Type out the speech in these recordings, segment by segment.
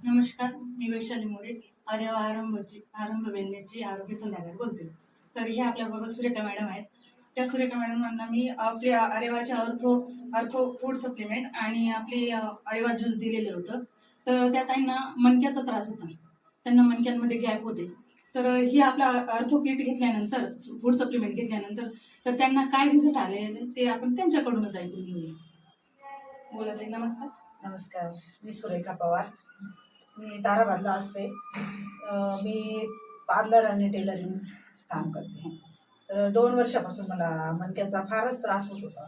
नमस्कार, मी वैशाली मोरे, आरंभ वेलनेसची आरोग्य सल्लागार बोलते. तर हे आपल्याबरोबर सुरेखा मॅडम आहेत. त्या सुरेखा मॅडमांना मी आपले अरेवाचे अर्थो फूड सप्लिमेंट आणि आपली अरेवा ज्यूस दिलेलं होतं. तर त्या ताईंना मणक्याचा त्रास होता, त्यांना मणक्यांमध्ये गॅप होते. तर ही आपला अर्थो किट घेतल्यानंतर, फूड सप्लिमेंट घेतल्यानंतर तर त्यांना काय रिझल्ट आले ते आपण त्यांच्याकडूनच ऐकून घेऊया. बोला ताई. नमस्कार. नमस्कार, मी सुरेखा पवार. मी ताराबादला असते. मी पार्लर आणि टेलरिंग काम करते. तर 2 वर्षापासून मला मणक्याचा फारच त्रास होत होता.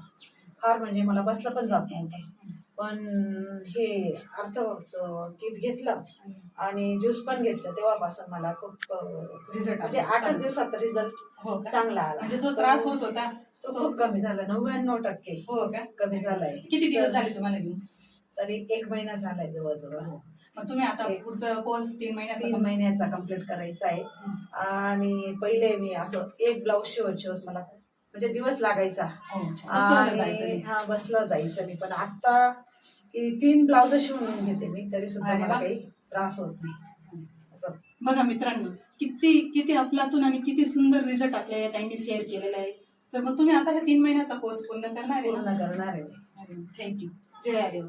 फार म्हणजे मला बसलं पण जात नव्हतं. पण हे अर्थचं किट घेतलं आणि ज्यूस पण घेतलं तेव्हापासून मला खूप रिझल्ट म्हणजे 8च दिवसात रिझल्ट चांगला आला. म्हणजे जो त्रास होत होता तो खूप कमी झाला. 99% हो का? कमी झालाय. किती दिवस झाले तुम्हाला घेऊन? तरी 1 महिना झालाय जवळजवळ. मग तुम्ही आता पुढचा कोर्स 3 महिन्याचा कंप्लीट करायचा आहे. आणि पहिले मी असं एक ब्लाऊज शिवत मला म्हणजे दिवस लागायचा. आणि बसलं जायचं नाही. पण आता 3 ब्लाऊज शिवून घेते मी, तरी सुद्धा मला काही त्रास होत नाही. असं बघा मित्रांनो, किती किती अफलातून आणि किती सुंदर रिझल्ट आपल्या या ताईंनी शेअर केलेला आहे. तर मग तुम्ही आता हे 3 महिन्याचा कोर्स पूर्ण करणार आहे? पूर्ण करणार आहे. थँक्यू. जय आर्य.